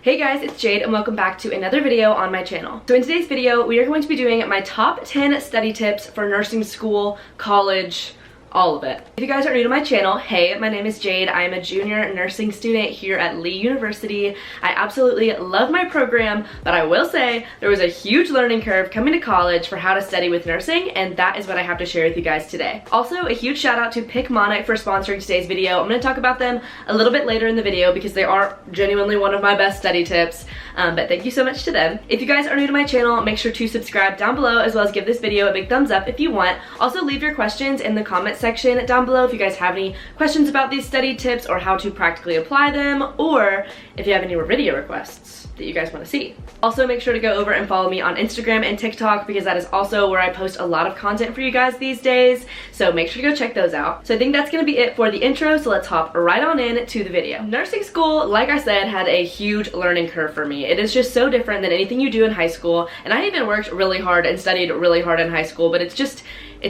Hey guys, it's Jade and welcome back to another video on my channel. So in today's video, we are going to be doing my top 10 study tips for nursing school, college, all of it. If you guys are new to my channel, hey, my name is Jade. I am a junior nursing student here at Lee University. I absolutely love my program, but I will say there was a huge learning curve coming to college for how to study with nursing, and that is what I have to share with you guys today. Also, a huge shout out to Picmonic for sponsoring today's video. I'm going to talk about them a little bit later in the video because they are genuinely one of my best study tips, but thank you so much to them. If you guys are new to my channel, make sure to subscribe down below as well as give this video a big thumbs up if you want. Also, leave your questions in the comment section down below if you guys have any questions about these study tips or how to practically apply them, or if you have any video requests that you guys want to see. Also, make sure to go over and follow me on Instagram and TikTok because that is also where I post a lot of content for you guys these days, so make sure to go check those out. So I think that's going to be it for the intro, so let's hop right on in to the video. Nursing school, like I said, had a huge learning curve for me. It is just so different than anything you do in high school, and I even worked really hard and studied really hard in high school, but it's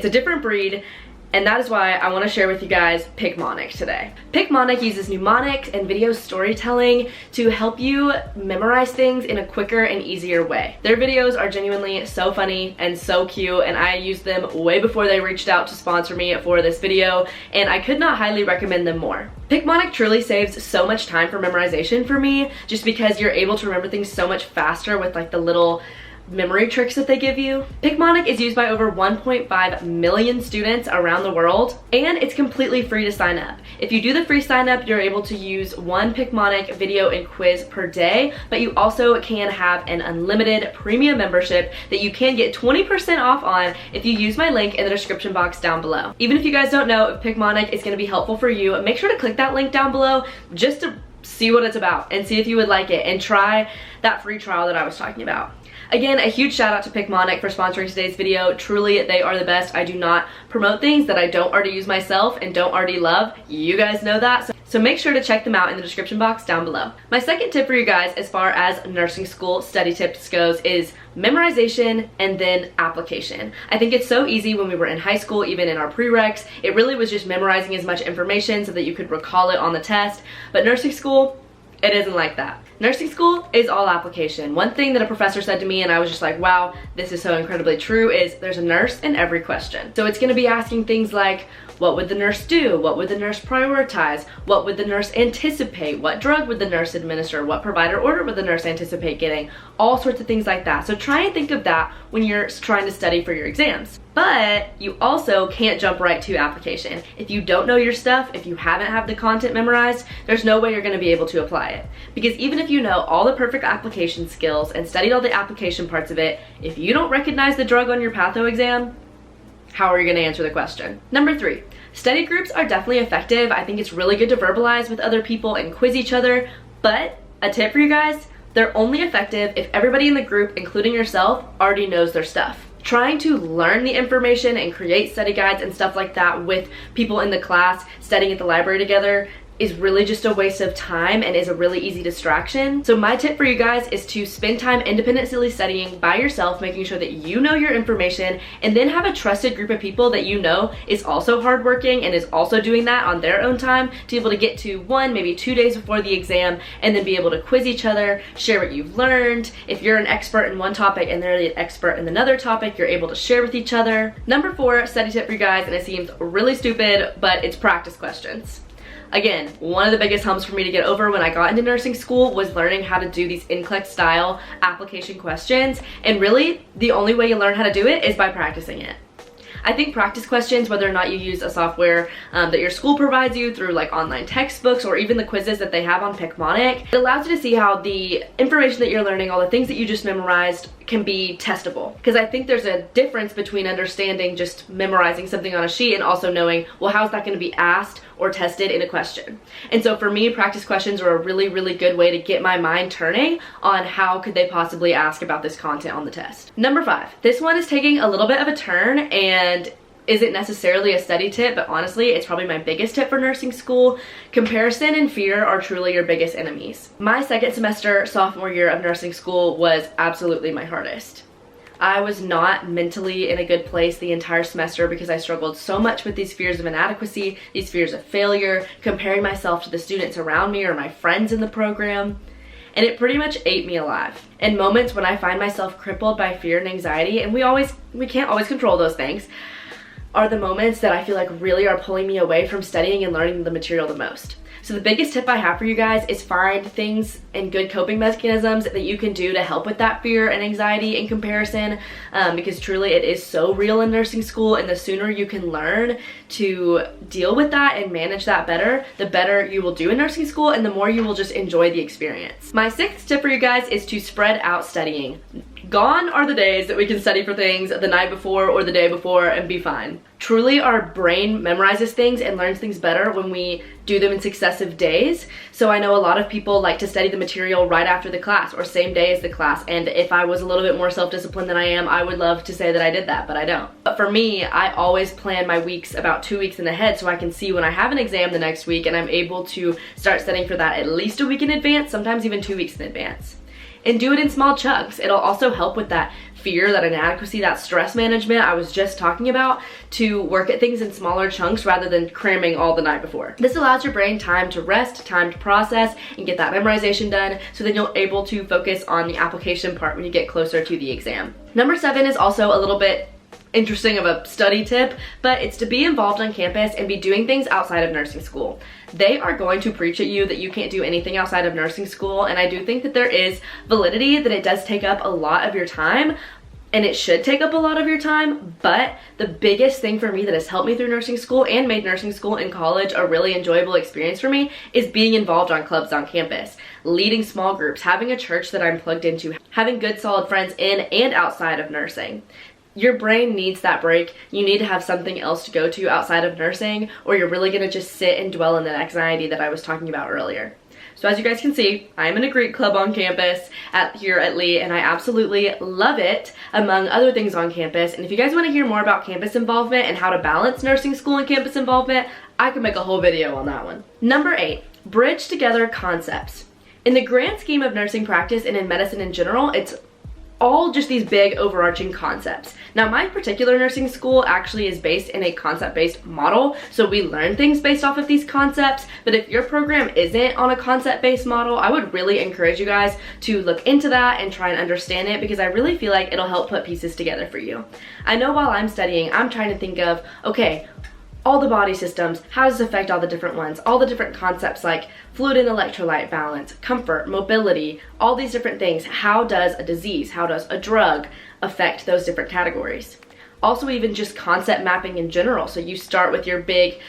a different breed. And that is why I want to share with you guys Picmonic today. Picmonic uses mnemonics and video storytelling to help you memorize things in a quicker and easier way. Their videos are genuinely so funny and so cute, and I used them way before they reached out to sponsor me for this video, and I could not highly recommend them more. Picmonic truly saves so much time for memorization for me, just because you're able to remember things so much faster with like the little memory tricks that they give you. Picmonic is used by over 1.5 million students around the world, and it's completely free to sign up. If you do the free sign up, you're able to use one Picmonic video and quiz per day, but you also can have an unlimited premium membership that you can get 20% off on if you use my link in the description box down below. Even if you guys don't know if Picmonic is going to be helpful for you, make sure to click that link down below just to see what it's about and see if you would like it and try that free trial that I was talking about. Again, a huge shout out to Picmonic for sponsoring today's video. Truly, they are the best. I do not promote things that I don't already use myself and don't already love. You guys know that. So make sure to check them out in the description box down below. My second tip for you guys as far as nursing school study tips goes is memorization and then application. I think it's so easy when we were in high school, even in our prereqs. It really was just memorizing as much information so that you could recall it on the test. But nursing school, it isn't like that. Nursing school is all application. One thing that a professor said to me, and I was just like, wow, this is so incredibly true, is there's a nurse in every question. So it's gonna be asking things like, what would the nurse do? What would the nurse prioritize? What would the nurse anticipate? What drug would the nurse administer? What provider order would the nurse anticipate getting? All sorts of things like that. So try and think of that when you're trying to study for your exams. But you also can't jump right to application. If you don't know your stuff, if you haven't had the content memorized, there's no way you're gonna be able to apply it. Because even if you know all the perfect application skills and studied all the application parts of it, if you don't recognize the drug on your patho exam, how are you gonna answer the question? Number 3, study groups are definitely effective. I think it's really good to verbalize with other people and quiz each other, but a tip for you guys, they're only effective if everybody in the group, including yourself, already knows their stuff. Trying to learn the information and create study guides and stuff like that with people in the class studying at the library together is really just a waste of time and is a really easy distraction. So my tip for you guys is to spend time independently studying by yourself, making sure that you know your information, and then have a trusted group of people that you know is also hardworking and is also doing that on their own time to be able to get to 1, maybe 2 days before the exam, and then be able to quiz each other, share what you've learned. If you're an expert in one topic and they're the expert in another topic, you're able to share with each other. Number 4 study tip for you guys, and it seems really stupid, but it's practice questions. Again, one of the biggest humps for me to get over when I got into nursing school was learning how to do these NCLEX style application questions, and really the only way you learn how to do it is by practicing it. I think practice questions, whether or not you use a software that your school provides you through like online textbooks or even the quizzes that they have on Picmonic, it allows you to see how the information that you're learning, all the things that you just memorized, can be testable. Because I think there's a difference between understanding just memorizing something on a sheet and also knowing, well, how's that going to be asked or tested in a question. And so for me, practice questions are a really, really good way to get my mind turning on how could they possibly ask about this content on the test. Number 5, this one is taking a little bit of a turn and isn't necessarily a study tip, but honestly, it's probably my biggest tip for nursing school. Comparison and fear are truly your biggest enemies. My second semester, sophomore year of nursing school was absolutely my hardest. I was not mentally in a good place the entire semester because I struggled so much with these fears of inadequacy, these fears of failure, comparing myself to the students around me or my friends in the program. and it pretty much ate me alive. In moments when I find myself crippled by fear and anxiety, and we can't always control those things, are the moments that I feel like really are pulling me away from studying and learning the material the most. So the biggest tip I have for you guys is find things and good coping mechanisms that you can do to help with that fear and anxiety in comparison, because truly it is so real in nursing school, and the sooner you can learn to deal with that and manage that better, the better you will do in nursing school and the more you will just enjoy the experience. My sixth tip for you guys is to spread out studying. Gone are the days that we can study for things the night before or the day before and be fine. Truly, our brain memorizes things and learns things better when we do them in successive days. So I know a lot of people like to study the material right after the class or same day as the class, and if I was a little bit more self-disciplined than I am, I would love to say that I did that, but I don't. But for me, I always plan my weeks about 2 weeks in ahead so I can see when I have an exam the next week, and I'm able to start studying for that at least a week in advance, sometimes even 2 weeks in advance. And do it in small chunks. It'll also help with that fear, that inadequacy, that stress management I was just talking about, to work at things in smaller chunks rather than cramming all the night before. This allows your brain time to rest, time to process, and get that memorization done, so then you're able to focus on the application part when you get closer to the exam. Number 7 is also a little bit interesting of a study tip, but it's to be involved on campus and be doing things outside of nursing school. They are going to preach at you that you can't do anything outside of nursing school, and I do think that there is validity, that it does take up a lot of your time, and it should take up a lot of your time, but the biggest thing for me that has helped me through nursing school and made nursing school and college a really enjoyable experience for me is being involved on clubs on campus, leading small groups, having a church that I'm plugged into, having good solid friends in and outside of nursing. Your brain needs that break. You need to have something else to go to outside of nursing, or you're really gonna just sit and dwell in that anxiety that I was talking about earlier. So as you guys can see, I am in a Greek club on campus here at Lee, and I absolutely love it, among other things on campus. And if you guys wanna hear more about campus involvement and how to balance nursing school and campus involvement, I could make a whole video on that one. Number 8, bridge together concepts. In the grand scheme of nursing practice and in medicine in general, it's all just these big overarching concepts. Now, my particular nursing school actually is based in a concept-based model, so we learn things based off of these concepts, but if your program isn't on a concept-based model, I would really encourage you guys to look into that and try and understand it, because I really feel like it'll help put pieces together for you. I know while I'm studying, I'm trying to think of, okay, all the body systems, how does it affect all the different ones, all the different concepts like fluid and electrolyte balance, comfort, mobility, all these different things. How does a disease, how does a drug affect those different categories? Also, even just concept mapping in general. So you start with your big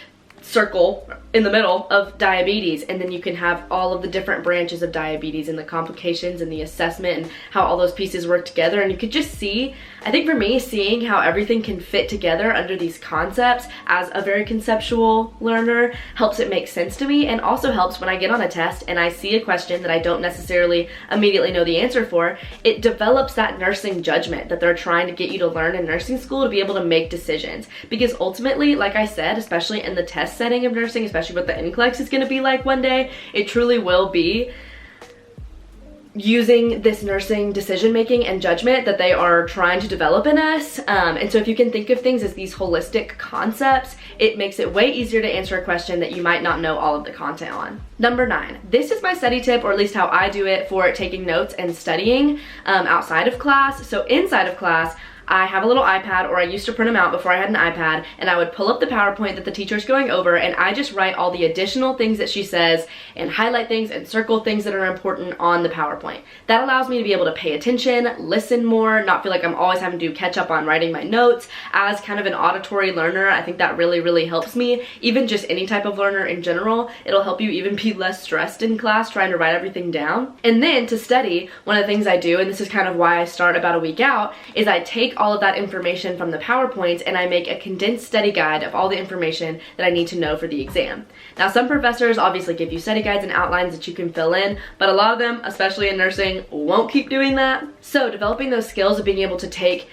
circle in the middle of diabetes, and then you can have all of the different branches of diabetes and the complications and the assessment and how all those pieces work together. And you could just see, I think for me, seeing how everything can fit together under these concepts as a very conceptual learner helps it make sense to me, and also helps when I get on a test and I see a question that I don't necessarily immediately know the answer for. It develops that nursing judgment that they're trying to get you to learn in nursing school, to be able to make decisions. Because ultimately, like I said, especially in the test setting of nursing, especially what the NCLEX is going to be like one day, it truly will be using this nursing decision making and judgment that they are trying to develop in us. And so if you can think of things as these holistic concepts, it makes it way easier to answer a question that you might not know all of the content on. Number 9, this is my study tip, or at least how I do it for taking notes and studying outside of class. So inside of class, I have a little iPad, or I used to print them out before I had an iPad, and I would pull up the PowerPoint that the teacher's going over, and I just write all the additional things that she says and highlight things and circle things that are important on the PowerPoint. That allows me to be able to pay attention, listen more, not feel like I'm always having to catch up on writing my notes. As kind of an auditory learner, I think that really, really helps me. Even just any type of learner in general, it'll help you even be less stressed in class trying to write everything down. And then to study, one of the things I do, and this is kind of why I start about a week out, is I take all of that information from the PowerPoints and I make a condensed study guide of all the information that I need to know for the exam. Now, some professors obviously give you study guides and outlines that you can fill in, but a lot of them, especially in nursing, won't keep doing that. So developing those skills of being able to take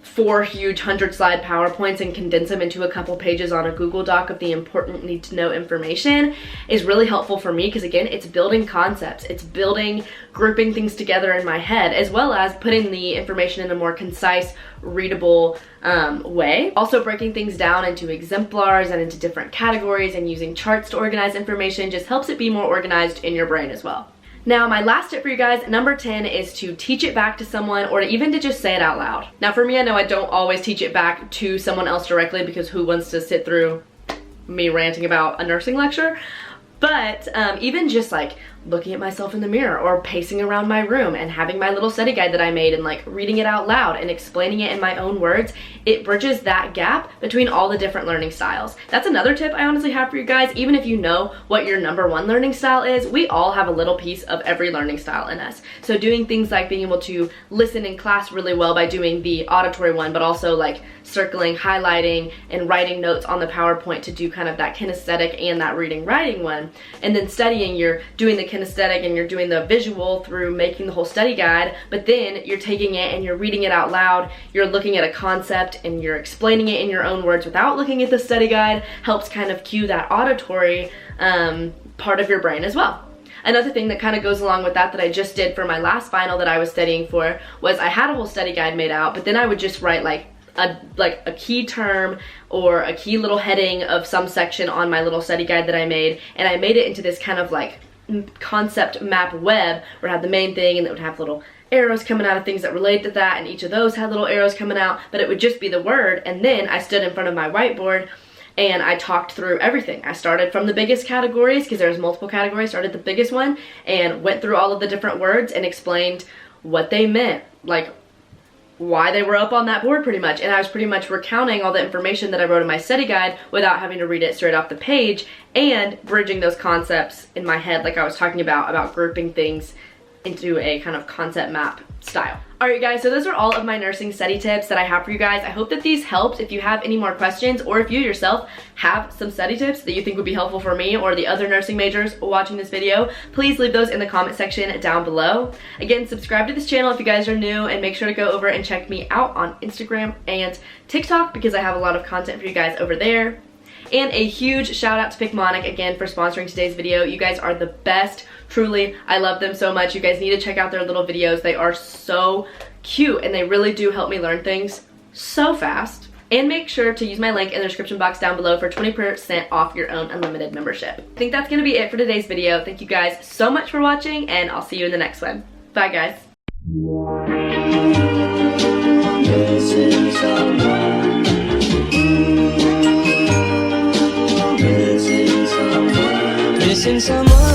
4 huge 100-slide PowerPoints and condense them into a couple pages on a Google Doc of the important need to know information is really helpful for me, because again, it's building concepts, it's grouping things together in my head, as well as putting the information in a more concise, readable way. Also, breaking things down into exemplars and into different categories and using charts to organize information just helps it be more organized in your brain as well. Now, my last tip for you guys, number 10, is to teach it back to someone, or even to just say it out loud. Now, for me, I know I don't always teach it back to someone else directly, because who wants to sit through me ranting about a nursing lecture? But even just like looking at myself in the mirror or pacing around my room and having my little study guide that I made and like reading it out loud and explaining it in my own words, it bridges that gap between all the different learning styles. That's another tip I honestly have for you guys. Even if you know what your number one learning style is, we all have a little piece of every learning style in us. So doing things like being able to listen in class really well by doing the auditory one, but also like circling, highlighting, and writing notes on the PowerPoint to do kind of that kinesthetic and that reading writing one. And then studying, you're doing the kinesthetic and you're doing the visual through making the whole study guide, but then you're taking it and you're reading it out loud, you're looking at a concept and you're explaining it in your own words without looking at the study guide, helps kind of cue that auditory part of your brain as well. Another thing that kind of goes along with that I just did for my last final that I was studying for was I had a whole study guide made out, but then I would just write like a key term or a key little heading of some section on my little study guide that I made, and I made it into this kind of like concept map web where it had the main thing and it would have little arrows coming out of things that relate to that, and each of those had little arrows coming out, but it would just be the word. And then I stood in front of my whiteboard and I talked through everything. I started from the biggest categories, because there's multiple categories, started the biggest one and went through all of the different words and explained what they meant, like why they were up on that board pretty much. And I was pretty much recounting all the information that I wrote in my study guide without having to read it straight off the page, and bridging those concepts in my head like I was talking about grouping things into a kind of concept map style. Alright guys, so those are all of my nursing study tips that I have for you guys. I hope that these helped. If you have any more questions, or if you yourself have some study tips that you think would be helpful for me or the other nursing majors watching this video, please leave those in the comment section down below. Again, subscribe to this channel if you guys are new, and make sure to go over and check me out on Instagram and TikTok, because I have a lot of content for you guys over there. And a huge shout out to Picmonic again for sponsoring today's video. You guys are the best. Truly, I love them so much. You guys need to check out their little videos. They are so cute and they really do help me learn things so fast. And make sure to use my link in the description box down below for 20% off your own unlimited membership. I think that's going to be it for today's video. Thank you guys so much for watching, and I'll see you in the next one. Bye guys. Missing someone